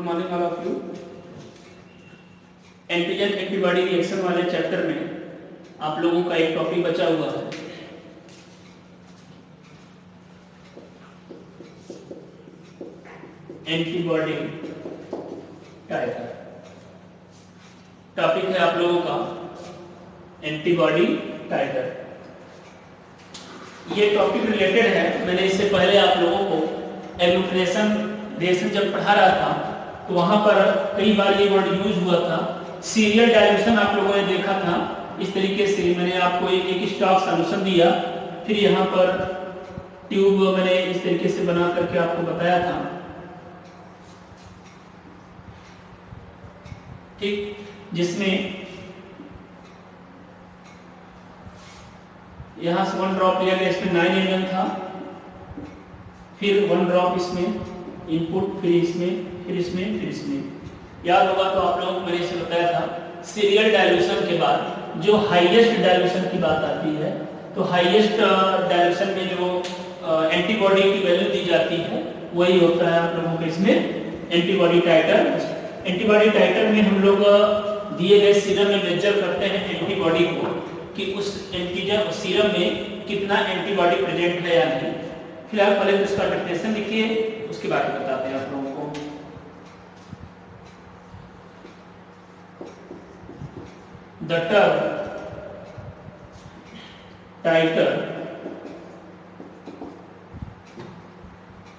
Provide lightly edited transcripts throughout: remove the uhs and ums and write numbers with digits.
Morning all of you. Antigen antibody reaction वाले chapter में आप लोगों का एक टॉपिक बचा हुआ है, एंटीबॉडी टाइटर। टॉपिक है आप लोगों का एंटीबॉडी टाइटर। ये टॉपिक रिलेटेड है, मैंने इससे पहले आप लोगों को एग्लूटिनेशन रिएक्शन जब पढ़ा रहा था तो वहां पर कई बार ये वर्ड यूज हुआ था। सीरियल डाइल्यूशन आप लोगों ने देखा था। इस तरीके से मैंने आपको एक स्टॉक सॉल्यूशन दिया, फिर यहाँ पर ट्यूब मैंने इस तरीके से बना करके आपको बताया था, ठीक, जिसमें यहां से 1 ड्रॉप लिया गया, इसमें 9 ml था, फिर 1 ड्रॉप इसमें इनपुट, फिर इसमें। याद होगा तो आप लोगों को मैंने इसे बताया था। सीरियल डाइल्यूशन के बाद जो हाईएस्ट डाइल्यूशन की बात आती है, तो हाईएस्ट डाइल्यूशन में जो एंटीबॉडी की वैल्यू दी जाती है वही होता है आप लोगों को इसमें एंटीबॉडी टाइटर। एंटीबॉडी टाइटर में हम लोग दिए गए सीरम में मेजर करते हैं एंटीबॉडी को कि उस एंटीजन सीरम में कितना एंटीबॉडी प्रेजेंट है या नहीं। फिलहाल पहले तो इसका डेफिनेशन लिखिए, उसके बाद बताते हैं आप लोगों को। The term titer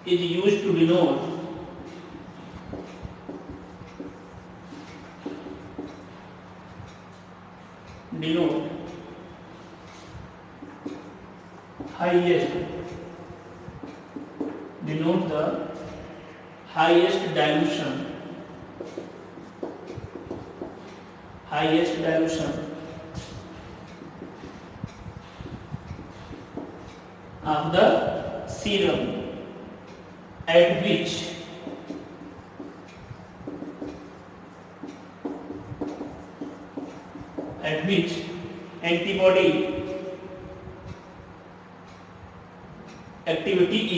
is used to denote the highest dilution of the serum at which antibody activity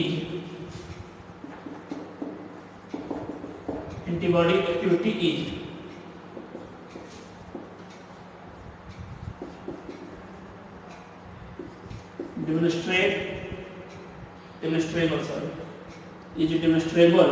is demonstrable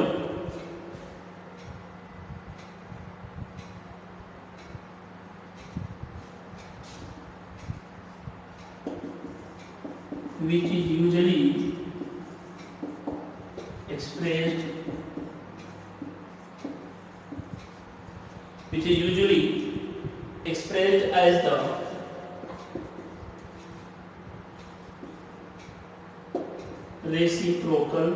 which is usually expressed as the reciprocal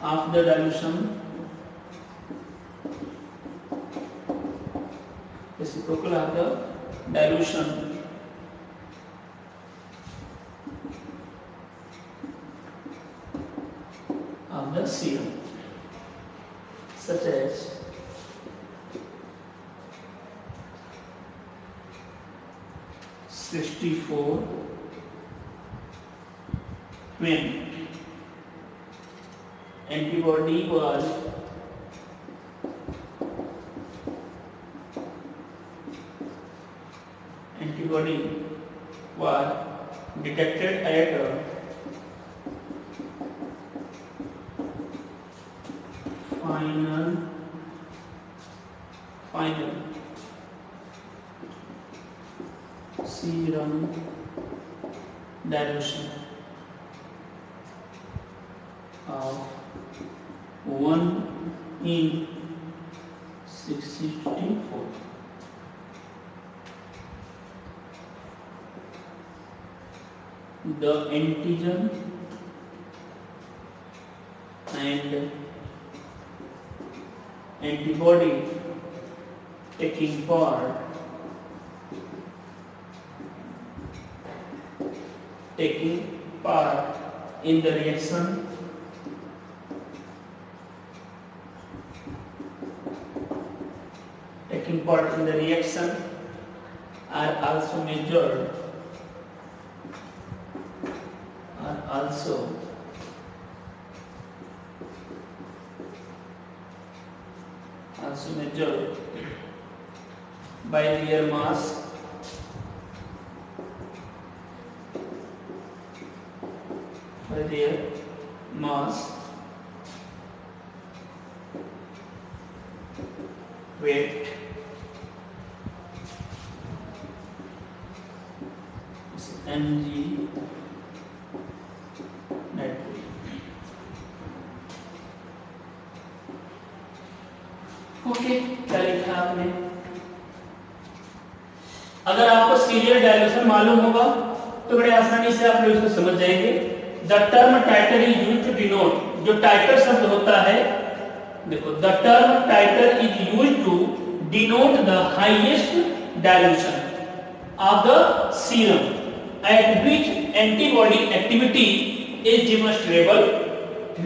of the dilution of the serum, such as (64) when antibody was detected at final serum dilution of 1:64. The antigen and antibody taking part in the reaction are also measured by their mass weight mg nitrogen। Okay, क्या लिखा आपने? अगर आपको serial dilution मालूम होगा तो बड़े आसानी से आप लोग इसको समझ जाएंगे। The term titre is used to denote, जो टाइटर शब्द होता है, देखो the term titre is used to denote the highest dilution of the serum at which antibody activity is demonstrable,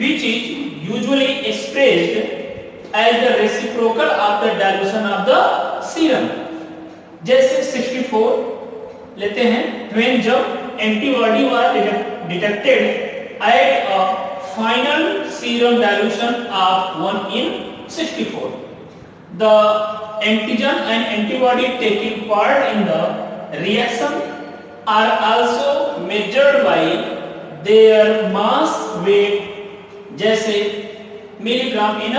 which is usually expressed as the reciprocal of the dilution of the serum। जैसे 64 लेते हैं, when जब antibody was detected at a final serum dilution of 1:64, the antigen and antibody taking part in the reaction are also measured by their mass weight, जैसे milligram in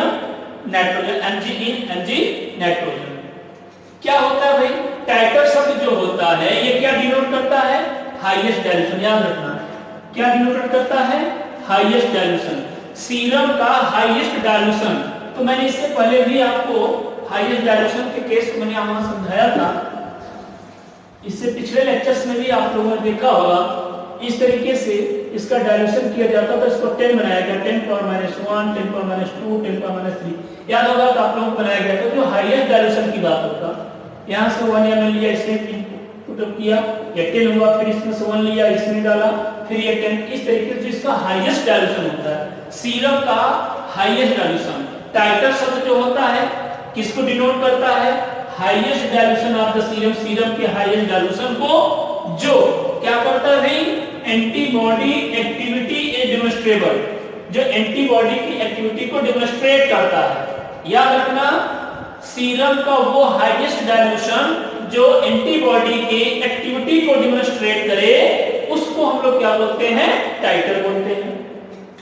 nitrogen, mg in mg nitrogen. क्या होता है भाई? टाइटर शब्द जो होता है ये क्या डिनोट करता है? Highest dilution. याद रखना, क्या डिनोट करता है? हाईएस्ट डाइल्यूशन, सीरम का हाईएस्ट डाइल्यूशन। तो मैंने इससे पहले भी आपको हाईएस्ट डाइल्यूशन के केस को मैंने वहां समझाया था, इससे पिछले लेक्चर्स में भी आप लोगों ने देखा होगा। इस तरीके से इसका डाइल्यूशन किया जाता था, इसको 10 बनाया गया, 10 पावर -1, 10 पावर -2, 10 पावर -3, याद होगा तो आप लोगों को बनाया गया था। जो हाईएस्ट डाइल्यूशन की बात होता, यहाँ से 1 ml लिया, इसमें पुट किया, या 10 हुआ, फिर इसमें से 1 लिया, इसमें डाला, फिर ये 10, इस तरीके से इसका हाईएस्ट डाइल्यूशन होता है, सीरम का हाईएस्ट डाइल्यूशन। टाइटर शब्द जो होता है किसको डिनोट करता है? Highest dilution of the serum, serum के हाईएस्ट डाइल्यूशन को जो क्या करता है भाई? एंटीबॉडी एक्टिविटी इज डेमोंस्ट्रेबल, जो एंटीबॉडी की एक्टिविटी को डेमोंस्ट्रेट करता है। याद रखना, सीरम का वो हाईएस्ट डाइल्यूशन जो एंटीबॉडी के एक्टिविटी को डेमोंस्ट्रेट करे उसको हम लोग क्या बोलते हैं? टाइटर बोलते हैं।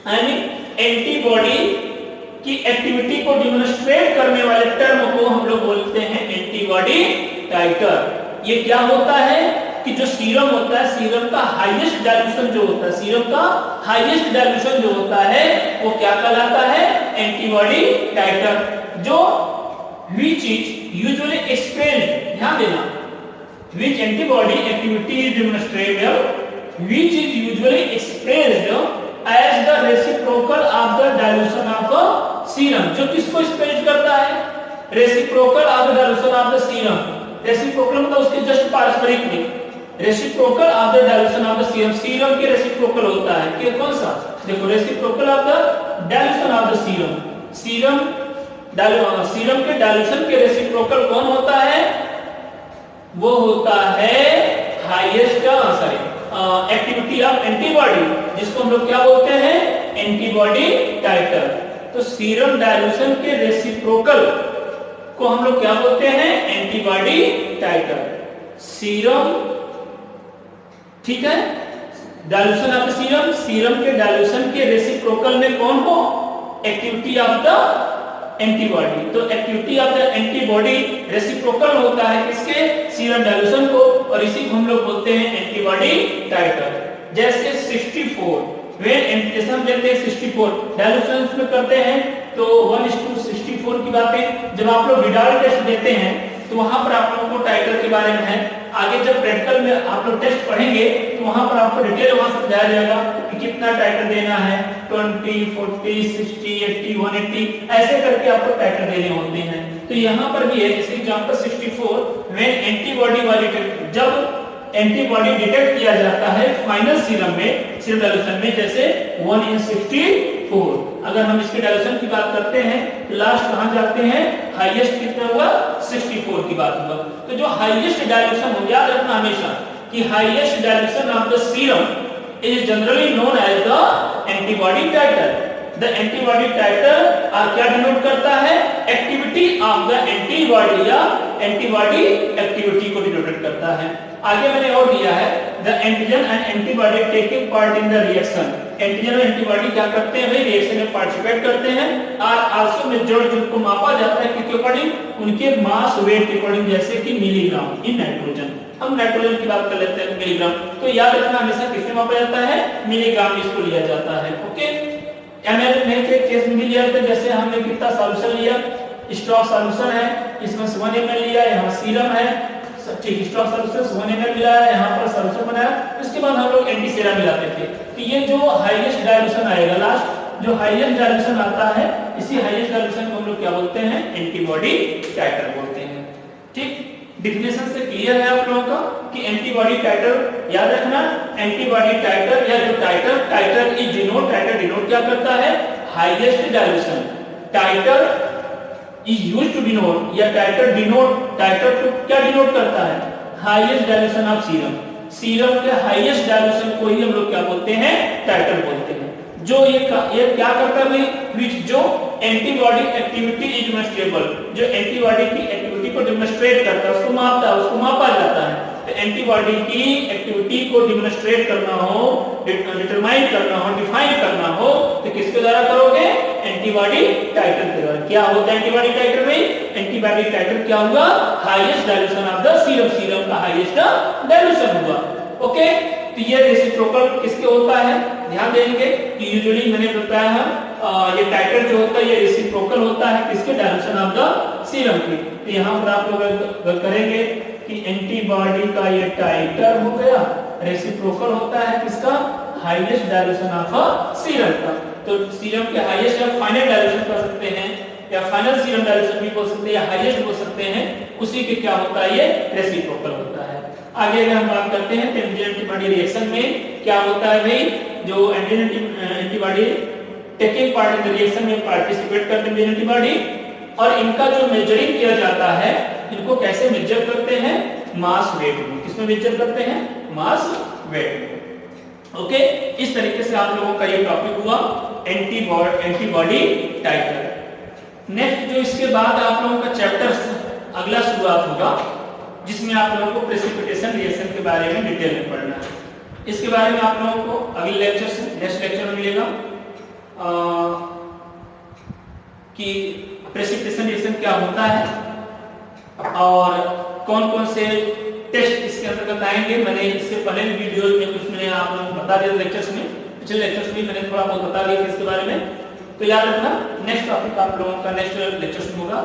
यानी एंटीबॉडी की एक्टिविटी को डेमोंस्ट्रेट करने वाले टर्म को हम लोग बोलते हैं एंटीबॉडी टाइटर। ये क्या होता है कि जो सीरम होता है, सीरम का हाईएस्ट डाइल्यूशन जो होता है, सीरम का हाईएस्ट डाइल्यूशन जो होता है वो क्या कहलाता है? एंटीबॉडी टाइटर, जो which is usually expressed, ध्यान देना, which antibody activity is demonstrable, which is usually expressed as the reciprocal of the dilution of the serum, जो किसको एक्सप्रेस करता है? Reciprocal of the dilution of the serum. Reciprocal मतलब उसके just पारस्परिक में, reciprocal of the dilution of the serum, serum के reciprocal होता है कि कौन सा? देखो, reciprocal of the dilution of the serum, serum के डाइल्यूशन के रेसिप्रोकल कौन होता है? वो होता है हाईएस्ट एक्टिविटी ऑफ एंटीबॉडी, जिसको हम लोग क्या बोलते हैं? एंटीबॉडी टाइटर। तो सीरम डाइल्यूशन के रेसिप्रोकल को हम लोग क्या बोलते हैं? एंटीबॉडी टाइटर। सीरम, ठीक है, डाइल्यूशन ऑफ सीरम, सीरम के डाइल्यूशन के रेसिप्रोकल में कौन हो? Activity of the antibody. तो activity of the antibody reciprocal होता है किसके? सीरम डाइल्यूशन को, और इसी को हम लोग बोलते हैं एंटीबॉडी टाइटर। जैसे 64 जैसे हम देखते हैं 64 डाइल्यूशन में करते हैं तो 1:64 की बातें जब आप लोग विडाल टेस्ट देते हैं तो वहां पर आप लोगों को टाइटर के बारे में है। आगे जब प्रैक्टिकल में आप लोग टेस्ट पढ़ेंगे तो वहां पर आपको डिटेल वहां समझाया जाएगा कि कितना टाइटर देना है, 20, 40, 60, 80, 180 ऐसे करके आपको टाइटर देने होते हैं। तो यहाँ पर भी है, जैसे एग्जांपल 64 व्हेन एंटीबॉडी वाली, जब एंटीबॉडी डिटेक्ट किया जाता है फाइनल सीरम में, सीरम डाइल्यूशन में, जैसे 1:64 64। अगर हम इसके डायल्यूशन की बात करते हैं तो लास्ट कहां जाते हैं, हाईएस्ट कितना हुआ 64 की बात हुआ। तो जो हाईएस्ट डायल्यूशन हो, याद रखना हमेशा कि highest dilution of the serum is generally known as the antibody titre. The antibody titre क्या डिनोट करता है, एक्टिविटी ऑफ द एंटीबॉडी या एंटीबॉडी एक्टिविटी को डिनोट करता है। आगे मैंने और दिया है, the antigen and antibody taking part in the reaction. Antigen और एंटीबॉडी क्या करते हैं भाई, रिएक्शन में पार्टिसिपेट करते हैं। और आल्सो मेजर्ड, जिनको मापा जाता है किसके अकॉर्डिंग, उनके मास वेट के अकॉर्डिंग, जैसे कि मिलीग्राम इन नाइट्रोजन। हम नाइट्रोजन की बात कर लेते हैं मिलीग्राम, तो याद रखना हमेशा किसमें मापा जाता है, मिलीग्राम में इसको लिया जाता है। ओके, एमएल में के केस में भी लिया जाता है, जैसे हमने कितना सॉल्यूशन लिया, स्टॉक सॉल्यूशन है, इसमें 1 ml लिया, यहाँ सीरम है, ठीक, स्टॉक सॉल्यूशन 1 ml मिला है, यहाँ पर सॉल्यूशन बनाया, उसके बाद हम लोग एंटी सीरम मिलाते थे। तो ये जो हाईएस्ट डायल्यूशन आएगा, लास्ट जो हाईएस्ट डायल्यूशन आता है, इसी हाईएस्ट डायल्यूशन को हम लोग क्या बोलते हैं, एंटीबॉडी टाइटर बोलते हैं। ठीक, डिफिनेशन से क्लियर है आप लोगों का कि एंटीबॉडी टाइटर, याद रखना एंटीबॉडी टाइटर या जो titre is denote, titre denote क्या करता है, highest dilution. Titre is used to denote या टाइटर डिनोट, टाइटर को क्या डिनोट करता है, highest dilution of serum. Serum के हाईएस्ट डायल्यूशन को ही हम लोग क्या बोलते हैं, टाइटर बोलते हैं। जो ये क्या करता है, which जो एंटीबॉडी एक्टिविटी इज डेमोंस्ट्रेबल, जो एंटीबॉडी की एक्टिविटी को डेमोंस्ट्रेट करता है, उसको मापता है, उसको मापा जाता है। तो एंटीबॉडी की एक्टिविटी को डेमोंस्ट्रेट करना हो, डिटरमाइन करना हो, डिफाइन करना हो, तो किसके द्वारा करोगे, एंटीबॉडी टाइटर के द्वारा। क्या होता है एंटीबॉडी टाइटर में, एंटीबॉडी टाइटर क्या हुआ, highest dilution of the serum, serum का हाईएस्ट डायल्यूशन हुआ। ओके, तो ये रेसिप्रोकल किसके होता है, ध्यान देंगे कि यूजुअली मैंने बताया है ये टाइटर जो होता है ये रेसिप्रोकल होता है किसके, डायल्यूशन ऑफ द सीरम की। तो यहाँ पर आप लोग करेंगे कि एंटीबॉडी का ये टाइटर हो गया, रेसिप्रोकल होता है किसका, हाईएस्ट डायल्यूशन ऑफ सीरम का। तो सीरम के हाईएस्ट या फाइनल डायल्यूशन कर सकते हैं, या फाइनल सीरम डायल्यूशन भी बोल सकते हैं, या हाईएस्ट बोल सकते हैं, उसी के क्या होता है, ये रेसिप्रोकल होता है। आगे अगर हम बात करते हैं एंटीजन एंटीबॉडी रिएक्शन में क्या होता है भाई, जो antigen antibody taking part in the reaction में पार्टिसिपेट करते हैं एंटीबॉडी, और इनका जो मेजरिंग किया जाता है, इनको कैसे मेजर करते हैं, मास वेट में। किसमें मेजर करते हैं, मास वेट में। ओके, इस तरीके से आप लोगों का ये टॉपिक हुआ एंटीबॉडी टाइटर। नेक्स्ट जो इसके बाद आप लोगों का चैप्टर अगला शुरुआत होगा, जिसमें आप लोगों को प्रेसिपिटेशन रिएक्शन के बारे में डिटेल में पढ़ना है। इसके बारे में आप लोगों को अगले लेक्चर से, नेक्स्ट लेक्चर में मिलेगा कि प्रेसिपिटेशन रिएक्शन क्या होता है और कौन कौन से टेस्ट इसके अंतर्गत आएंगे। मैंने इससे पहले भी वीडियोस में कुछ मैंने आप लोगों को बता दिया लेक्चर्स में, पिछले लेक्चर्स में मैंने थोड़ा बहुत बता दिया इसके बारे में। तो याद रखना नेक्स्ट टॉपिक आप लोगों का नेक्स्ट लेक्चर्स में होगा।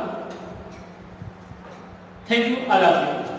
थैंक यू, अल्लाह हाफिज़।